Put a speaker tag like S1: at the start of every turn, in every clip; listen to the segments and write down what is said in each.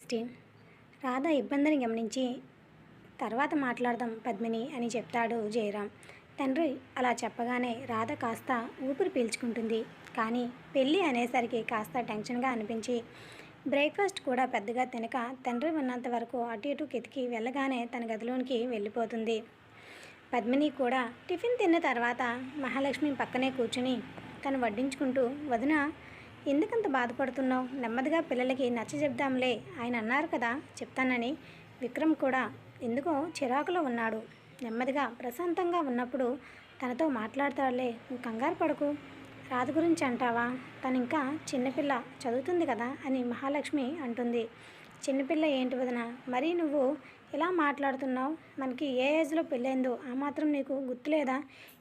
S1: 16 రాధ ఇబ్బందిని గమనించి తర్వాత మాట్లాడదాం పద్మిని అని చెప్తాడు జయరాం. తండ్రి అలా చెప్పగానే రాధ కాస్త ఊపిరి పీల్చుకుంటుంది. కానీ పెళ్ళి అనేసరికి కాస్త టెన్షన్గా అనిపించి బ్రేక్ఫాస్ట్ కూడా పెద్దగా తినక తండ్రి ఉన్నంత వరకు అటు ఇటు కెతికి వెళ్ళగానే తన గదిలోనికి వెళ్ళిపోతుంది. పద్మిని కూడా టిఫిన్ తిన్న తర్వాత మహాలక్ష్మి పక్కనే కూర్చుని తను వడ్డించుకుంటూ, వదిన ఎందుకంత బాధపడుతున్నావు, నెమ్మదిగా పిల్లలకి నచ్చ చెప్దాంలే, ఆయన అన్నారు కదా చెప్తానని. విక్రమ్ కూడా ఎందుకో చిరాకులో ఉన్నాడు. నెమ్మదిగా ప్రశాంతంగా ఉన్నప్పుడు తనతో మాట్లాడతాడులే, నువ్వు కంగారు పడకు. రాధ గురించి అంటావా, తను ఇంకా చిన్నపిల్ల, చదువుతుంది కదా అని మహాలక్ష్మి అంటుంది. చిన్నపిల్ల ఏంటి వదిన, మరీ నువ్వు ఇలా మాట్లాడుతున్నావు? మనకి ఏ ఏజ్లో పెళ్ళైందో ఆ మాత్రం నీకు గుర్తులేదా?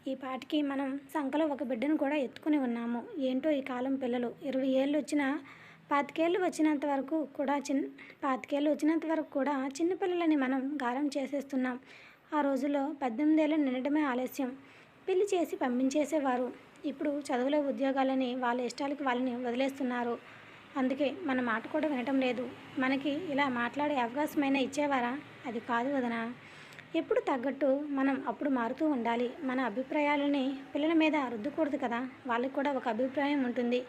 S1: ఈ పాటికి మనం సంకలో ఒక బిడ్డను కూడా ఎత్తుకుని ఉన్నాము. ఏంటో ఈ కాలం పిల్లలు 20 ఏళ్ళు వచ్చినా 25 ఏళ్ళు వచ్చినంత వరకు కూడా 25 ఏళ్ళు వచ్చినంత వరకు కూడా చిన్నపిల్లలని మనం గారం చేసేస్తున్నాం. ఆ రోజుల్లో 18 ఏళ్ళు నిండడమే ఆలస్యం, పెళ్లి చేసి పంపించేసేవారు. ఇప్పుడు చదువులో ఉద్యోగాలని వాళ్ళ ఇష్టాలకి వాళ్ళని వదిలేస్తున్నారు. అందుకే మన మాట కూడా వినటం లేదు. మనకి ఇలా మాట్లాడే అవకాశమైనా ఇచ్చేవారా? అది కాదు వదన. ఎప్పుడు తగ్గట్టు మనం అప్పుడు మారుతూ ఉండాలి. మన అభిప్రాయాలని పిల్లల మీద రుద్దకూడదు కదా. వాళ్ళకి కూడా ఒక అభిప్రాయం ఉంటుంది.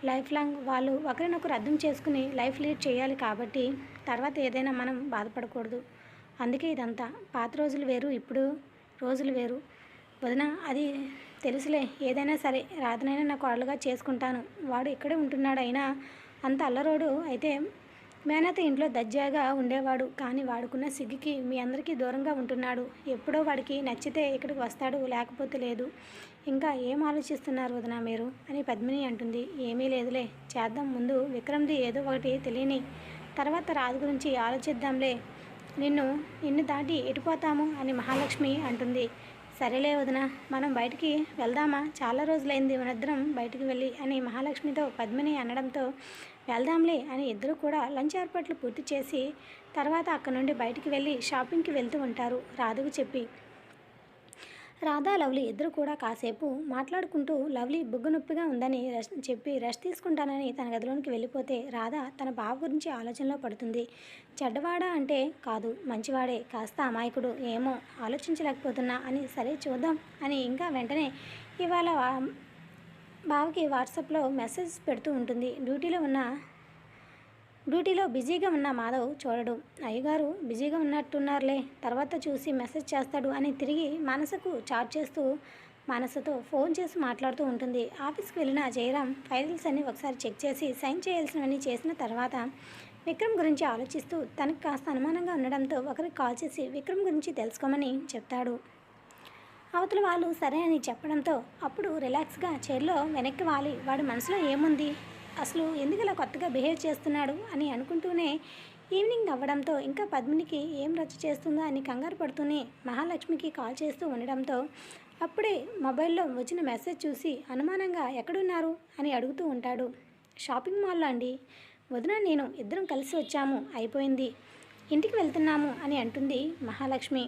S1: లైఫ్ లాంగ్ వాళ్ళు ఒకరినొకరు అర్థం చేసుకుని లైఫ్ లీడ్ చేయాలి. కాబట్టి తర్వాత ఏదైనా మనం బాధపడకూడదు. అందుకే ఇదంతా. పాత రోజులు వేరు, ఇప్పుడు రోజులు వేరు వదిన. అది తెలుసులే. ఏదైనా సరే రాధనైనా నా కోడలుగా చేసుకుంటాను. వాడు ఇక్కడే ఉంటున్నాడు. అయినా అంత అల్లరోడు అయితే మేనత ఇంట్లో దర్జాగా ఉండేవాడు. కానీ వాడుకున్న సిగ్గుకి మీ అందరికీ దూరంగా ఉంటున్నాడు. ఎప్పుడో వాడికి నచ్చితే ఇక్కడికి వస్తాడు, లేకపోతే లేదు. ఇంకా ఏం ఆలోచిస్తున్నారు వదిన మీరు అని పద్మిని అంటుంది. ఏమీ లేదులే, చేద్దాం. ముందు విక్రమ్ది ఏదో ఒకటి తెలియని తర్వాత రాజు గురించి ఆలోచిద్దాంలే. నిన్ను దాటి ఎటుపోతాము అని మహాలక్ష్మి అంటుంది. సరేలే వదిన, మనం బయటికి వెళ్దామా? చాలా రోజులైంది మనిద్దరం బయటికి వెళ్ళి అని మహాలక్ష్మితో పద్మిని అనడంతో వెళ్దాంలే అని ఇద్దరు కూడా లంచ్ ఏర్పాట్లు పూర్తి చేసి తర్వాత అక్కడ నుండి బయటికి వెళ్ళి షాపింగ్కి వెళ్తూ ఉంటారు రాధకు చెప్పి. రాధా లవ్లీ ఇద్దరు కూడా కాసేపు మాట్లాడుకుంటూ లవ్లీ బుగ్గ నొప్పిగా ఉందని చెప్పి రెస్ట్ తీసుకుంటానని తన గదిలోనికి వెళ్ళిపోతే రాధ తన బావ గురించి ఆలోచనలో పడుతుంది. చెడ్డవాడా అంటే కాదు, మంచివాడే, కాస్త అమాయకుడు, ఏమో ఆలోచించలేకపోతున్నా అని. సరే చూద్దాం అని ఇంకా వెంటనే ఇవాళ బావకి వాట్సాప్లో మెసేజ్ పెడుతూ ఉంటుంది. డ్యూటీలో బిజీగా ఉన్న మాధవ్ చూడడు. అయ్యగారు బిజీగా ఉన్నట్టున్నారులే, తర్వాత చూసి మెసేజ్ చేస్తాడు అని తిరిగి మానసకు చాట్ చేస్తూ మానసతో ఫోన్ చేసి మాట్లాడుతూ ఉంటుంది. ఆఫీస్కి వెళ్ళిన జయరాం ఫైల్స్ అన్నీ ఒకసారి చెక్ చేసి సైన్ చేయాల్సినవన్నీ చేసిన తర్వాత విక్రమ్ గురించి ఆలోచిస్తూ తనకు కాస్త అనుమానంగా ఉండడంతో ఒకరికి కాల్ చేసి విక్రమ్ గురించి తెలుసుకోమని చెప్తాడు. అవతల వాళ్ళు సరే అని చెప్పడంతో అప్పుడు రిలాక్స్గా చైర్లో వెనక్కి వాలి వాడి మనసులో ఏముంది, అసలు ఎందుకు ఇలా కొత్తగా బిహేవ్ చేస్తున్నాడు అని అనుకుంటూనే ఈవినింగ్ అవ్వడంతో ఇంకా పద్మినికి ఏం రచ్చ చేస్తుందో అని కంగారు పడుతూనే మహాలక్ష్మికి కాల్ చేస్తూ ఉండడంతో అప్పుడే మొబైల్లో వచ్చిన మెసేజ్ చూసి అనుమానంగా ఎక్కడున్నారు అని అడుగుతూ ఉంటాడు. షాపింగ్ మాల్లో అండి, వదిన నేను ఇద్దరం కలిసి వచ్చాము, అయిపోయింది, ఇంటికి వెళ్తున్నాము అని అంటుంది మహాలక్ష్మి.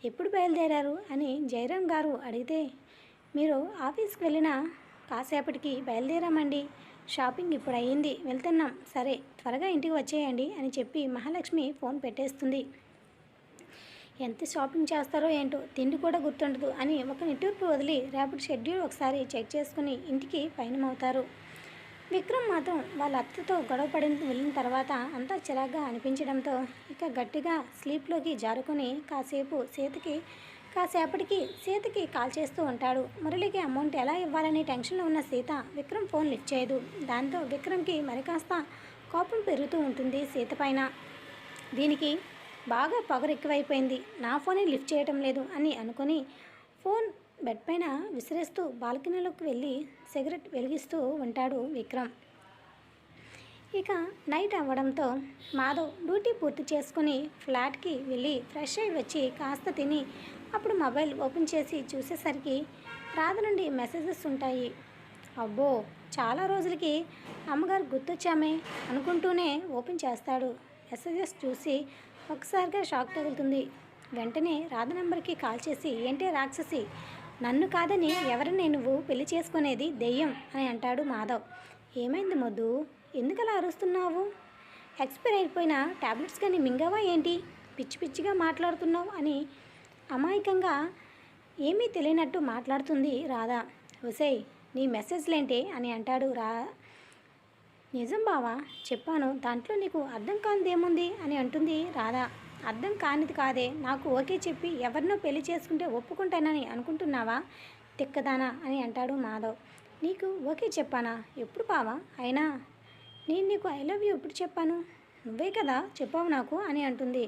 S1: ఎప్పుడు బయలుదేరారు అని జయరాం గారు అడిగితే మీరు ఆఫీస్కి వెళ్ళిన కాసేపటికి బయలుదేరామండి, షాపింగ్ ఇప్పుడు అయ్యింది, వెళ్తున్నాం, సరే త్వరగా ఇంటికి వచ్చేయండి అని చెప్పి మహాలక్ష్మి ఫోన్ పెట్టేస్తుంది. ఎంత షాపింగ్ చేస్తారో ఏంటో, తిండి కూడా గుర్తుండదు అని ఒక నిట్టూర్పు వదిలి రేపటి షెడ్యూల్ ఒకసారి చెక్ చేసుకుని ఇంటికి పయనమవుతారు. విక్రమ్ మాత్రం వాళ్ళ అత్తతో గొడవపడి వెళ్ళిన తర్వాత అంతా చిరాగ్గా అనిపించడంతో ఇక గట్టిగా స్లీప్లోకి జారుకొని కాసేపటికి సీతకి కాల్ చేస్తూ ఉంటాడు. మురళికి అమౌంట్ ఎలా ఇవ్వాలని టెన్షన్లో ఉన్న సీత విక్రమ్ ఫోన్ లిఫ్ట్ చేయదు. దాంతో విక్రమ్కి మరి కాస్త కోపం పెరుగుతూ ఉంటుంది సీత పైన. దీనికి బాగా పొగరు ఎక్కువైపోయింది, నా ఫోనే లిఫ్ట్ చేయటం లేదు అని అనుకొని ఫోన్ బెడ్ పైన విసిరేస్తూ బాల్కనీలోకి వెళ్ళి సిగరెట్ వెలిగిస్తూ ఉంటాడు విక్రమ్. ఇక నైట్ అవ్వడంతో మాధవ్ డ్యూటీ పూర్తి చేసుకుని ఫ్లాట్కి వెళ్ళి ఫ్రెష్ అయ్యి వచ్చి కాస్త తిని అప్పుడు మొబైల్ ఓపెన్ చేసి చూసేసరికి రాధ నుండి మెసేజెస్ ఉంటాయి. అబ్బో, చాలా రోజులకి అమ్మగారు గుర్తొచ్చామే అనుకుంటూనే ఓపెన్ చేస్తాడు. మెసేజెస్ చూసి ఒకసారిగా షాక్ తగులుతుంది. వెంటనే రాధ నెంబర్కి కాల్ చేసి, ఏంటే రాక్షసి, నన్ను కాదని ఎవరిని నువ్వు పెళ్లి చేసుకునేది, దెయ్యం అని అంటాడు మాధవ్. ఏమైంది మొద్దు, ఎందుకలా అరుస్తున్నావు? ఎక్స్పైర్ అయిపోయిన టాబ్లెట్స్ కానీ మింగావా ఏంటి? పిచ్చి పిచ్చిగా మాట్లాడుతున్నావు అని అమాయకంగా ఏమీ తెలియనట్టు మాట్లాడుతుంది రాధ. ఒసేయ్, నీ మెసేజ్లేంటి అని అంటాడు నిజం బావా, చెప్పాను. దాంట్లో నీకు అర్థం కానిదేముంది అని అంటుంది రాధ. అర్థం కానిది కాదే, నాకు ఓకే చెప్పి ఎవరినో పెళ్లి చేసుకుంటే ఒప్పుకుంటానని అనుకుంటున్నావా తిక్కదానా అని అంటాడు మాధవ్. నీకు ఓకే చెప్పానా? ఎప్పుడు బావా? అయినా నేను నీకు ఐ లవ్ యూ ఎప్పుడు చెప్పాను? నువ్వే కదా చెప్పావు నాకు అని అంటుంది.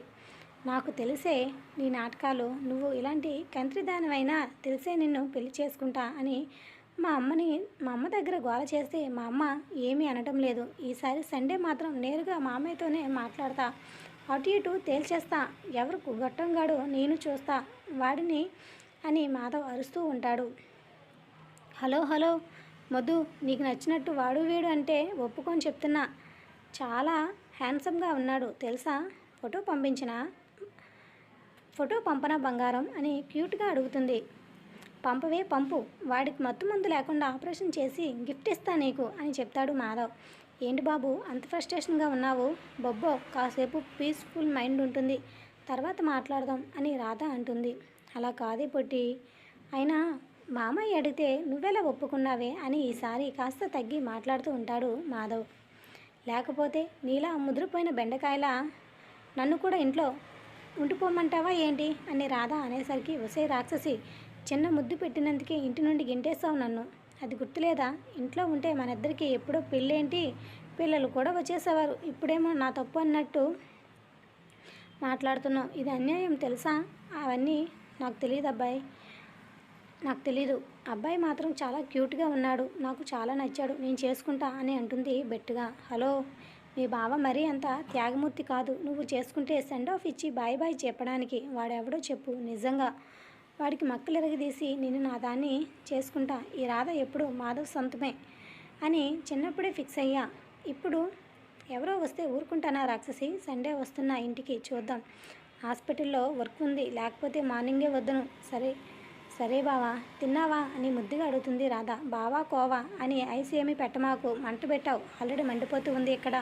S1: నాకు తెలిసే నీ నాటకాలు, నువ్వు ఇలాంటి కంత్రిదానమైనా తెలిసే నిన్ను పెళ్లి చేసుకుంటా అని మా అమ్మ దగ్గర గోల చేస్తే మా అమ్మ ఏమీ అనటం లేదు. ఈసారి సండే మాత్రం నేరుగా మామయ్యతోనే మాట్లాడతా, అటు ఇటు తేల్చేస్తా, ఎవరు గొట్టంగాడో నేను చూస్తా వాడిని అని మాధవ్ అరుస్తూ ఉంటాడు. హలో హలో మధు, నీకు నచ్చినట్టు వాడు వీడు అంటే ఒప్పుకొని చెప్తున్నా. చాలా హ్యాండ్సమ్గా ఉన్నాడు తెలుసా? ఫోటో పంపనా బంగారం అని క్యూట్గా అడుగుతుంది. పంపవే పంపు, వాడికి మత్తు మందు లేకుండా ఆపరేషన్ చేసి గిఫ్ట్ ఇస్తా నీకు అని చెప్తాడు మాధవ్. ఏంటి బాబు అంత ఫ్రస్ట్రేషన్గా ఉన్నావు? బొబ్బో, కాసేపు పీస్ఫుల్ మైండ్ ఉంటుంది, తర్వాత మాట్లాడదాం అని రాధ అంటుంది. అలా కాదే పొట్టి, అయినా మామయ్య అడిగితే నువ్వెలా ఒప్పుకున్నావే అని ఈసారి కాస్త తగ్గి మాట్లాడుతూ ఉంటాడు మాధవ్. లేకపోతే నీలా ముదిరిపోయిన బెండకాయలా నన్ను కూడా ఇంట్లో ఉండిపోమంటావా ఏంటి అని రాధ అనేసరికి, ఒసే రాక్షసి, చిన్న ముద్దు పెట్టినందుకే ఇంటి నుండి గింటేస్తావు నన్ను, అది గుర్తులేదా? ఇంట్లో ఉంటే మన ఇద్దరికి ఎప్పుడో పెళ్ళేంటి, పిల్లలు కూడా వచ్చేసేవారు, ఇప్పుడేమో నా తప్పు అన్నట్టు మాట్లాడుతున్నావు. ఇది అన్యాయం తెలుసా? అవన్నీ నాకు తెలియదు అబ్బాయి, నాకు తెలీదు. అబ్బాయి మాత్రం చాలా క్యూట్గా ఉన్నాడు, నాకు చాలా నచ్చాడు, నేను చేసుకుంటా అని అంటుంది బెట్టుగా. హలో, మీ బావ మరీ అంత త్యాగమూర్తి కాదు. నువ్వు చేసుకుంటే సెండ్ ఆఫ్ ఇచ్చి బాయ్ బాయ్ చెప్పడానికి. వాడెవడో చెప్పు, నిజంగా వాడికి మక్కలు ఎరగదీసి నిన్ను నా దాన్ని చేసుకుంటా. ఈ రాధ ఎప్పుడు మాధవ్ సొంతమే అని చిన్నప్పుడే ఫిక్స్ అయ్యా. ఇప్పుడు ఎవరో వస్తే ఊరుకుంటానా రాక్షసి? సండే వస్తున్నా ఇంటికి, చూద్దాం. హాస్పిటల్లో వర్క్ ఉంది, లేకపోతే మార్నింగే వద్దును. సరే బావా, తిన్నావా అని ముద్దుగా అడుగుతుంది రాధ. బావా కోవా అని ఐస్ ఏమీ పెట్టమాకు, మంట పెట్టావు, ఆల్రెడీ మండిపోతూ ఉంది ఇక్కడ.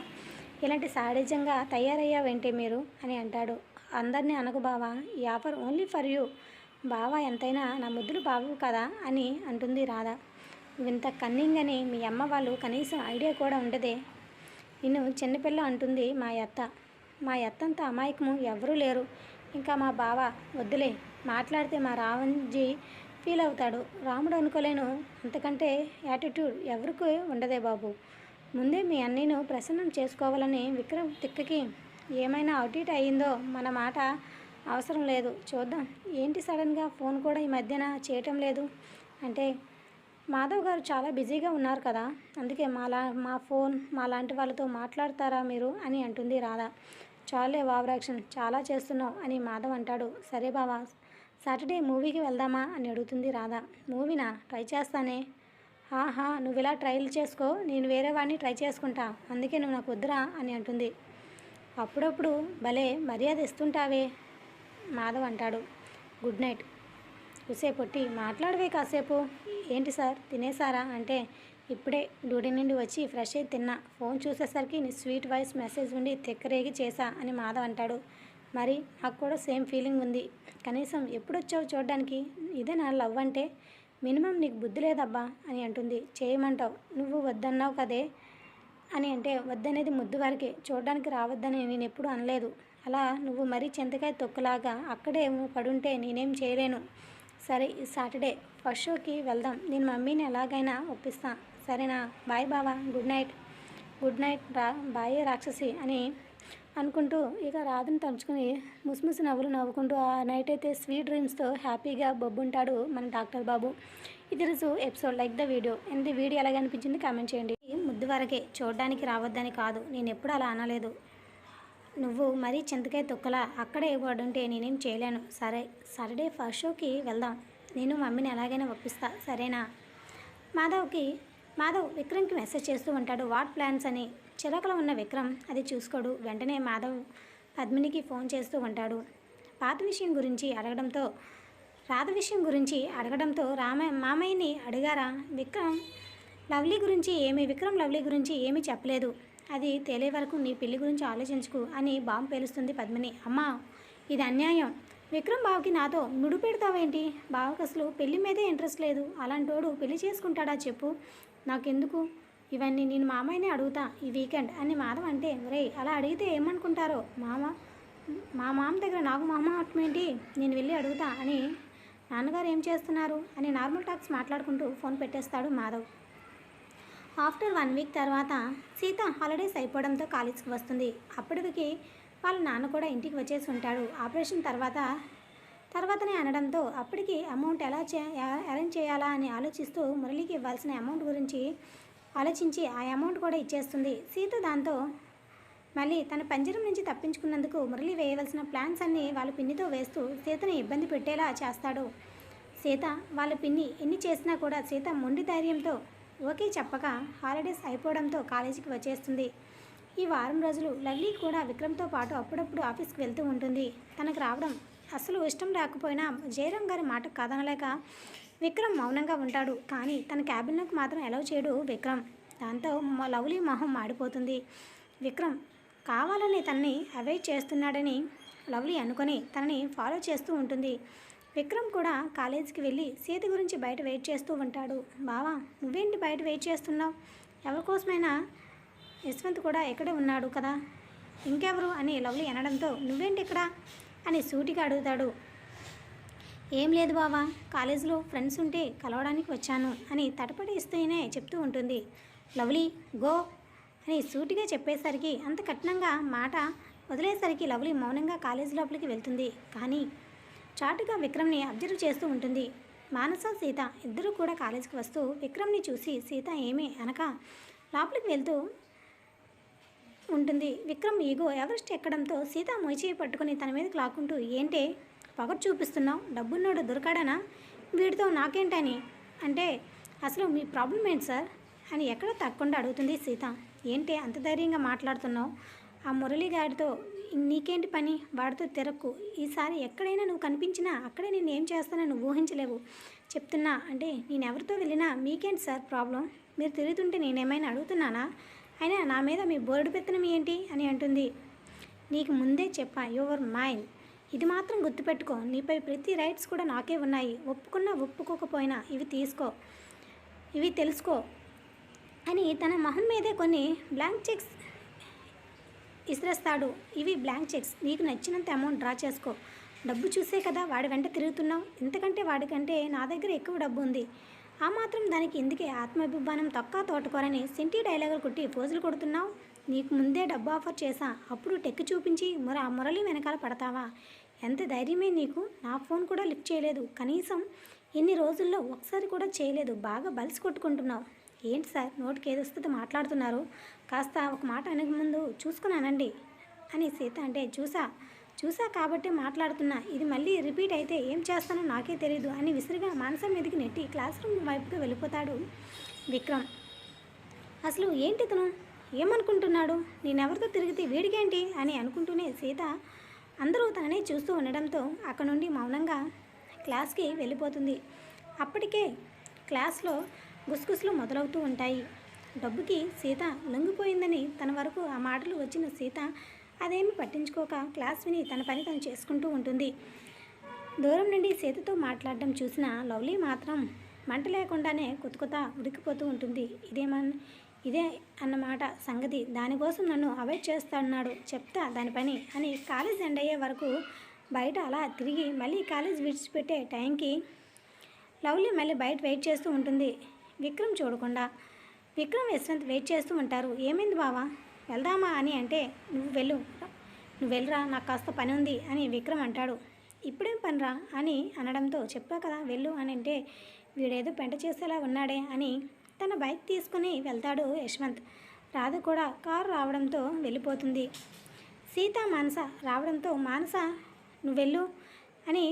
S1: ఇలాంటి సాడిజంగా తయారయ్యావేంటి మీరు అని అంటాడు. అందరినీ అనకు బావా, ఈ ఆఫర్ ఓన్లీ ఫర్ యూ. బావా ఎంతైనా నా ముద్దులు బావు కదా అని అంటుంది రాధ. ఇంత కన్నింగ్ అని మీ అమ్మ వాళ్ళు కనీసం ఐడియా కూడా ఉండదే. నిన్ను చిన్నపిల్ల అంటుంది మా అత్తంత అమాయకము ఎవరూ లేరు. ఇంకా మా బావ వద్దులే, మాట్లాడితే మా రావంజీ ఫీల్ అవుతాడు. రాముడు అనుకోలేను, అంతకంటే యాటిట్యూడ్ ఎవరికి ఉండదే బాబు. ముందే మీ అన్నయ్యను ప్రసన్నం చేసుకోవాలని విక్రమ్ తిక్కకి ఏమైనా అటు ఇటు అయిందో మన మాట అవసరం లేదు. చూద్దాం. ఏంటి సడన్గా ఫోన్ కూడా ఈ మధ్యన చేయటం లేదు అంటే మాధవ్ గారు చాలా బిజీగా ఉన్నారు కదా, అందుకే మా లాంటి వాళ్ళతో మాట్లాడతారా మీరు అని అంటుంది రాధ. చాలే ఓవరాక్షన్, చాలా చేస్తున్నావు అని మాధవ్ అంటాడు. సరే బావా, సాటర్డే మూవీకి వెళ్దామా అని అడుగుతుంది రాధ. మూవీనా? ట్రై చేస్తానే. నువ్వు ఇలా ట్రైల్ చేసుకో, నేను వేరే వాడిని ట్రై చేసుకుంటా, అందుకే నువ్వు నాకు వద్దురా అని అంటుంది. అప్పుడప్పుడు భలే మర్యాద ఇస్తుంటావే మాధవ్ అంటాడు. Good night. చూసే పొట్టి, మాట్లాడవే కాసేపు. ఏంటి సార్ తినేసారా అంటే, ఇప్పుడే డ్యూటీ నుండి వచ్చి ఫ్రెష్ అయి తిన్నా, ఫోన్ చూసేసరికి నీ స్వీట్ వాయిస్ మెసేజ్ ఉండి తెక్కరేగి చేశా అని మాధవ్ అంటాడు. మరి నాకు కూడా సేమ్ ఫీలింగ్ ఉంది. కనీసం ఎప్పుడొచ్చావు చూడడానికి? ఇదే నా లవ్ అంటే. మినిమం నీకు బుద్ధి లేదబ్బా అని అంటుంది. చేయమంటావు, నువ్వు వద్దన్నావు కదే అని అంటే, వద్దనేది ముద్దు వరకే, చూడడానికి రావద్దని నేను ఎప్పుడు అనలేదు. అలా నువ్వు మరీ చింతకాయ తొక్కులాగా అక్కడే పడుంటే నేనేం చేయలేను. సరే, ఈ సాటర్డే ఫస్ట్ షోకి వెళ్దాం, నేను మమ్మీని ఎలాగైనా ఒప్పిస్తా, సరేనా? బాయ్ బావా, గుడ్ నైట్ బాయే రాక్షసి అని అనుకుంటూ ఇక రాధను తలుచుకుని ముసిముసి నవ్వులు నవ్వుకుంటూ ఆ నైట్ అయితే స్వీట్ డ్రీమ్స్తో హ్యాపీగా బొబ్బుంటాడు మన డాక్టర్ బాబు. ఇది రోజు episode. Like the video. And video ఎలాగ అనిపించింది కామెంట్ చేయండి. ముద్దు వరకే, చూడడానికి రావద్దని కాదు, నేను ఎప్పుడు అలా అనలేదు. నువ్వు మరీ చింతకాయ తొక్కలా అక్కడే పడుంటే నేనేం చేయలేను. సరే, సాటర్డే ఫస్ట్ షోకి వెళ్దాం, నేను మమ్మీని ఎలాగైనా ఒప్పిస్తా, సరేనా? మాధవ్ విక్రమ్కి మెసేజ్ చేస్తూ ఉంటాడు, వాట్ ప్లాన్స్ అని. చిరాకులో ఉన్న విక్రమ్ అది చూసుకోడు. వెంటనే మాధవ్ పద్మినికి ఫోన్ చేస్తూ ఉంటాడు. పాత విషయం గురించి అడగడంతో రాధ విషయం గురించి అడగడంతో మామయ్యని అడిగారా? విక్రమ్ లవ్లీ గురించి ఏమీ చెప్పలేదు. అది తేలే వరకు నీ పెళ్లి గురించి ఆలోచించుకు అని బాంబు పేలుస్తుంది పద్మిని. అమ్మా, ఇది అన్యాయం. విక్రమ్ బావకి నాతో ముడిపెడతావేంటి? బావకు అసలు పెళ్లి మీదే ఇంట్రెస్ట్ లేదు. అలాంటోడు పెళ్లి చేసుకుంటాడా చెప్పు? నాకెందుకు ఇవన్నీ, నేను మామయ్యనే అడుగుతా ఈ వీకెండ్ అని మాధవ్ అంటే, ఒరేయ్ అలా అడిగితే ఏమనుకుంటారో మా మామ దగ్గర నాకు మామాటం ఏంటి, నేను వెళ్ళి అడుగుతా అని. నాన్నగారు ఏం చేస్తున్నారు అని నార్మల్ టాక్స్ మాట్లాడుకుంటూ ఫోన్ పెట్టేస్తాడు మాధవ్. ఆఫ్టర్ 1 వీక్ తర్వాత సీత హాలిడేస్ అయిపోవడంతో కాలేజ్కి వస్తుంది. అప్పటికి వాళ్ళ నాన్న కూడా ఇంటికి వచ్చేసి ఉంటాడు. ఆపరేషన్ తర్వాతనే అనడంతో అప్పటికి అమౌంట్ ఎలా అరేంజ్ చేయాలా అని ఆలోచిస్తూ మురళికి ఇవ్వాల్సిన అమౌంట్ గురించి ఆలోచించి ఆ అమౌంట్ కూడా ఇచ్చేస్తుంది సీత. దాంతో మళ్ళీ తన పంజరం నుంచి తప్పించుకున్నందుకు మురళి వేయవలసిన ప్లాన్స్ అన్నీ వాళ్ళ పిన్నితో వేస్తూ సీతని ఇబ్బంది పెట్టేలా చేస్తాడు. సీత వాళ్ళ పిన్ని ఎన్ని చేసినా కూడా సీత మొండి ధైర్యంతో ఓకే చెప్పక హాలిడేస్ అయిపోవడంతో కాలేజీకి వచ్చేస్తుంది. ఈ వారం రోజులు లల్లీ కూడా విక్రమ్తో పాటు అప్పుడప్పుడు ఆఫీస్కి వెళ్తూ ఉంటుంది. తనకు రావడం అసలు ఇష్టం రాకపోయినా జయరాం గారి మాట కాదనలేక విక్రమ్ మౌనంగా ఉంటాడు. కానీ తన క్యాబిన్లోకి మాత్రం అలౌ చేయడు విక్రమ్. దాంతో లవ్లీ మొహం మాడిపోతుంది. విక్రమ్ కావాలని తనని అవాయిడ్ చేస్తున్నాడని లవ్లీ అనుకొని తనని ఫాలో చేస్తూ ఉంటుంది. విక్రమ్ కూడా కాలేజీకి వెళ్ళి సీత గురించి బయట వెయిట్ చేస్తూ ఉంటాడు. బావా, నువ్వేంటి బయట వెయిట్ చేస్తున్నావు? ఎవరికోసమైనా? యశ్వంత్ కూడా ఇక్కడే ఉన్నాడు కదా, ఇంకెవరు అని లవ్లీ అనడంతో నువ్వేంటి ఇక్కడ అని సూటిగా అడుగుతాడు. ఏం లేదు బావా, కాలేజీలో ఫ్రెండ్స్ ఉంటే కలవడానికి వచ్చాను అని తటపడిస్తూనే చెప్తూ ఉంటుంది. లవ్లీ గో అని సూటిగా చెప్పేసరికి, అంత కఠినంగా మాట వదిలేసరికి లవ్లీ మౌనంగా కాలేజీ లోపలికి వెళ్తుంది. కానీ చాటుగా విక్రమ్ని అబ్జర్వ్ చేస్తూ ఉంటుంది. మానస సీత ఇద్దరూ కూడా కాలేజీకి వస్తూ విక్రమ్ని చూసి సీత ఏమీ అనక లోపలికి వెళ్తూ ఉంటుంది. విక్రమ్ ఈగో ఎవరెస్ట్ ఎక్కడంతో సీత మొయిచేయి పట్టుకుని తన మీదకి లాక్కుంటూ, ఏంటే పగడు చూపిస్తున్నావు? డబ్బున్నోడు దొరకాడనా? వీడితో నాకేంటని అంటే, అసలు మీ ప్రాబ్లం ఏంటి సార్ అని ఎక్కడ తగ్గకుండా అడుగుతుంది సీత. ఏంటి అంత ధైర్యంగా మాట్లాడుతున్నావు? ఆ మురళిగాడితో నీకేంటి పని? వాడితో తిరక్కు. ఈసారి ఎక్కడైనా నువ్వు కనిపించినా అక్కడే నేను ఏం చేస్తానో నువ్వు ఊహించలేవు. చెప్తున్నా అంటే, నేను ఎవరితో వెళ్ళినా మీకేంటి సార్ ప్రాబ్లం? మీరు తిరుగుతుంటే నేనేమైనా అడుగుతున్నానా? అయినా నా మీద మీ బోర్డు పెత్తనం ఏంటి అని అంటుంది. నీకు ముందే చెప్పా, యువర్ మైండ్. ఇది మాత్రం గుర్తుపెట్టుకో. నీపై ప్రతి రైట్స్ కూడా నాకే ఉన్నాయి. ఒప్పుకున్నా ఒప్పుకోకపోయినా ఇవి తీసుకో, ఇవి తెలుసుకో అని తన మొహం మీదే కొన్ని బ్లాంక్ చెక్స్ ఇసిరేస్తాడు. ఇవి బ్లాంక్ చెక్స్. నీకు నచ్చినంత అమౌంట్ డ్రా చేసుకో. డబ్బు చూసే కదా వాడి వెంట తిరుగుతున్నావు. ఇంతకంటే వాడికంటే నా దగ్గర ఎక్కువ డబ్బు ఉంది. ఆ మాత్రం దానికి ఎందుకే ఆత్మాభిమానం తొక్క తోటకూరని సింటీ డైలాగులు కొట్టి ఫోజులు కొడుతున్నావు? నీకు ముందే డబ్బు ఆఫర్ చేశా, అప్పుడు టెక్కి చూపించి మురళి వెనకాల పడతావా? ఎంత ధైర్యమే నీకు? నా ఫోన్ కూడా లిఫ్ట్ చేయలేదు. కనీసం ఇన్ని రోజుల్లో ఒకసారి కూడా చేయలేదు. బాగా బలిసి కొట్టుకుంటున్నావు. ఏంటి సార్ నోటికి ఏదొస్తుందో మాట్లాడుతున్నారు? కాస్త ఒక మాట అనక ముందు చూసుకున్నానండి అని సీత అంటే, చూసా కాబట్టి మాట్లాడుతున్నా. ఇది మళ్ళీ రిపీట్ అయితే ఏం చేస్తానో నాకే తెలియదు అని విసిరిగా మానస మీదకి నెట్టి క్లాస్ రూమ్ వైపుగా వెళ్ళిపోతాడు విక్రమ్. అసలు ఏంటి తను ఏమనుకుంటున్నాడు? నేనెవరితో తిరిగితే వీడికేంటి అని అనుకుంటూనే సీత అందరూ తననే చూస్తూ ఉండడంతో అక్కడ నుండి మౌనంగా క్లాస్కి వెళ్ళిపోతుంది. అప్పటికే క్లాస్లో గుసగుసలు మొదలవుతూ ఉంటాయి. డబ్బుకి సీత లొంగిపోయిందని తన వరకు ఆ మాటలు వచ్చిన సీత అదేమి పట్టించుకోక క్లాస్ విని తన పని తను చేసుకుంటూ ఉంటుంది. దూరం నుండి సీతతో మాట్లాడడం చూసిన లవ్లీ మాత్రం మంట లేకుండానే ఉడికిపోతూ ఉంటుంది. ఇదే అన్నమాట సంగతి. దానికోసం నన్ను అవాయిడ్ చేస్తాడు. చెప్తా దాని పని అని కాలేజ్ ఎండ్ అయ్యే వరకు బయట అలా తిరిగి మళ్ళీ కాలేజ్ విడిచిపెట్టే టైంకి లవ్లీ మళ్ళీ బయట వెయిట్ చేస్తూ ఉంటుంది. విక్రమ్ చూడకుండా. విక్రమ్ యశ్వంత్ వెయిట్ చేస్తూ ఉంటారు. ఏమైంది బావా, వెళ్దామా అని అంటే, నువ్వు వెళ్ళరా, నాకు కాస్త పని ఉంది అని విక్రమ్ అంటాడు. ఇప్పుడేం పనిరా అని అనడంతో, చెప్పా కదా వెళ్ళు అని అంటే, వీడేదో పెంట చేసేలా ఉన్నాడే అని తన బైక్ తీసుకుని వెళ్తాడు యశ్వంత్. రాధ కూడా కారు రావడంతో వెళ్ళిపోతుంది. సీత మానస రావడంతో, మానస నువ్వు వెళ్ళు అని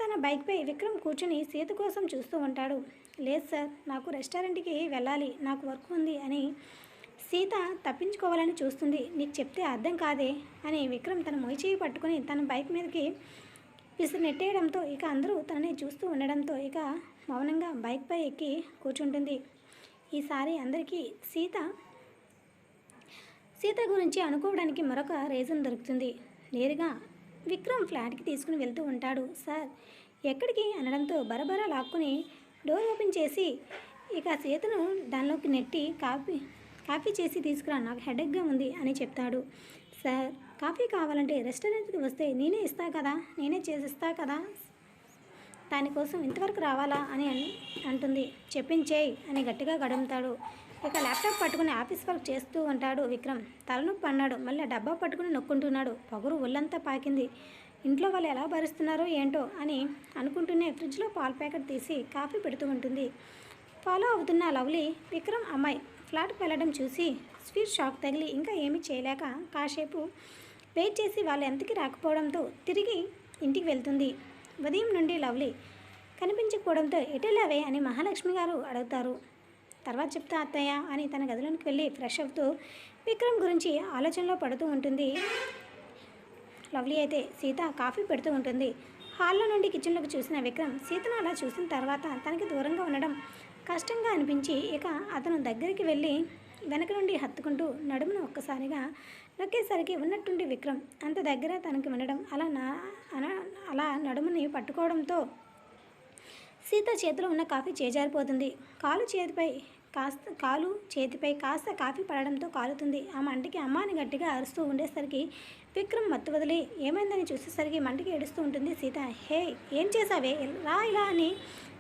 S1: తన బైక్పై విక్రమ్ కూర్చుని సీత కోసం చూస్తూ ఉంటాడు. లేదు సార్, నాకు రెస్టారెంట్కి వెళ్ళాలి, నాకు వర్క్ ఉంది అని సీత తప్పించుకోవాలని చూస్తుంది. నీకు చెప్తే అర్థం కాదే అని విక్రమ్ తన మొయిచేయి పట్టుకుని తన బైక్ మీదకి నెట్టేయడంతో ఇక అందరూ తనని చూస్తూ ఉండడంతో ఇక మౌనంగా బైక్పై ఎక్కి కూర్చుంటుంది. ఈసారి అందరికీ సీత గురించి అనుకోవడానికి మరొక రీజన్ దొరుకుతుంది. నేరుగా విక్రమ్ ఫ్లాట్కి తీసుకుని వెళ్తూ ఉంటాడు. సార్ ఎక్కడికి అనడంతో బరబరా లాక్కుని డోర్ ఓపెన్ చేసి ఇక సీతను దానిలోకి నెట్టి కాఫీ చేసి తీసుకురా, నాకు హెడేక్గా ఉంది అని చెప్తాడు. సార్ కాఫీ కావాలంటే రెస్టారెంట్కి వస్తే నేనే ఇస్తా కదా, నేనే చేసిస్తా కదా, దానికోసం ఇంతవరకు రావాలా అని అంటుంది. చెప్పించేయి అని గట్టిగా గడుముతాడు. ఇక ల్యాప్టాప్ పట్టుకుని ఆఫీస్ వర్క్ చేస్తూ ఉంటాడు విక్రమ్. తలనొప్పి అన్నాడు. మళ్ళీ డబ్బా పట్టుకుని నొక్కుంటున్నాడు. పొగరు ఒళ్ళంతా పాకింది. ఇంట్లో వాళ్ళు ఎలా భరిస్తున్నారో ఏంటో అని అనుకుంటూనే ఫ్రిడ్జ్లో పాల ప్యాకెట్ తీసి కాఫీ పెడుతూ ఉంటుంది. ఫాలో అవుతున్న లవ్లీ విక్రమ్ అమ్మాయి ఫ్లాట్కి వెళ్ళడం చూసి స్వీట్ షాక్ తగిలి ఇంకా ఏమీ చేయలేక కాసేపు వెయిట్ చేసి వాళ్ళు ఎంతకి రాకపోవడంతో తిరిగి ఇంటికి వెళ్తుంది. ఉదయం నుండి లవ్లీ కనిపించకపోవడంతో ఎటెళ్ళావే అని మహాలక్ష్మి గారు అడుగుతారు. తర్వాత చెప్తా అత్తయ్య అని తన గదిలోనికి వెళ్ళి ఫ్రెష్ అవుతూ విక్రమ్ గురించి ఆలోచనలో పడుతూ ఉంటుంది. లవ్లీ అయితే సీత కాఫీ పెడుతూ ఉంటుంది. హాల్లో నుండి కిచెన్లోకి చూసిన విక్రమ్ సీతను అలా చూసిన తర్వాత తనకి దూరంగా ఉండడం కష్టంగా అనిపించి ఇక అతను దగ్గరికి వెళ్ళి వెనక నుండి హత్తుకుంటూ నడుమును ఒక్కసారిగా నొక్కేసరికి ఉన్నట్టుండి విక్రమ్ అంత దగ్గర తనకి వినడం అలా నడుముని పట్టుకోవడంతో సీత చేతిలో ఉన్న కాఫీ చేజారిపోతుంది. కాలు చేతిపై కాస్త కాఫీ పడడంతో కాలుతుంది. ఆ మంటకి అమ్మాని గట్టిగా అరుస్తూ ఉండేసరికి విక్రమ్ మత్తు వదిలి ఏమైందని చూసేసరికి మంటకి ఏడుస్తూ ఉంటుంది సీత. హే ఏం చేసావే, రా ఇలా అని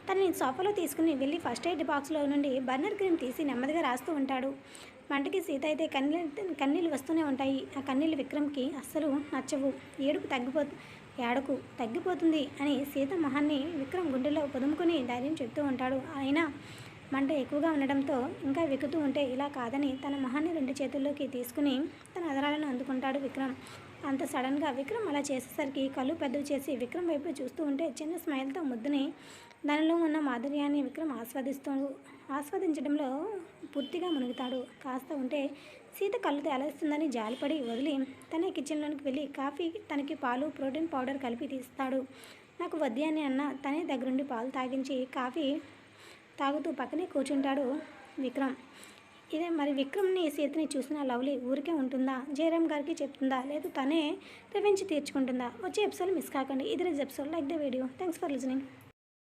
S1: తనని సోఫాలో తీసుకుని వెళ్ళి ఫస్ట్ ఎయిడ్ బాక్స్లో నుండి బర్నర్ క్రీమ్ తీసి నెమ్మదిగా రాస్తూ ఉంటాడు. మంటకి సీత అయితే కన్నీళ్ళు వస్తూనే ఉంటాయి. ఆ కన్నీళ్ళు విక్రమ్కి అస్సలు నచ్చవు. ఏడకు తగ్గిపోతుంది అని సీత మొహాన్ని విక్రమ్ గుండెల్లో పొదుముకొని ధైర్యం చెప్తూ ఉంటాడు. అయినా మంట ఎక్కువగా ఉండడంతో ఇంకా వెక్కుతూ ఉంటే ఇలా కాదని తన మొహాన్ని 2 చేతుల్లోకి తీసుకుని తన అదరాలను అందుకుంటాడు విక్రమ్. అంత సడన్గా విక్రమ్ అలా చేసేసరికి కళ్ళు పెద్దవి చేసి విక్రమ్ వైపు చూస్తూ ఉంటే చిన్న స్మైల్తో ముద్దుని దానిలో ఉన్న మాధుర్యాన్ని విక్రమ్ ఆస్వాదించడంలో పూర్తిగా మునుగుతాడు. కాస్త ఉంటే సీత కళ్ళు తేలేస్తుందని జాలిపడి వదిలి తనే కిచెన్లోనికి వెళ్ళి కాఫీ తనకి పాలు ప్రోటీన్ పౌడర్ కలిపి తీస్తాడు. నాకు వద్దు అని అన్న తనే దగ్గరుండి పాలు తాగించి కాఫీ తాగుతూ పక్కనే కూర్చుంటాడు విక్రమ్. ఇదే మరి విక్రమ్ని సీతని చూసిన లవ్లీ ఊరికే ఉంటుందా, జయరామ్ గారికి చెప్తుందా, లేదు తనే రివెంజ్ తీర్చుకుంటుందా? వచ్చే ఎపిసోడ్ మిస్ కాకండి. ఇది episode. Like the video. Thanks for listening.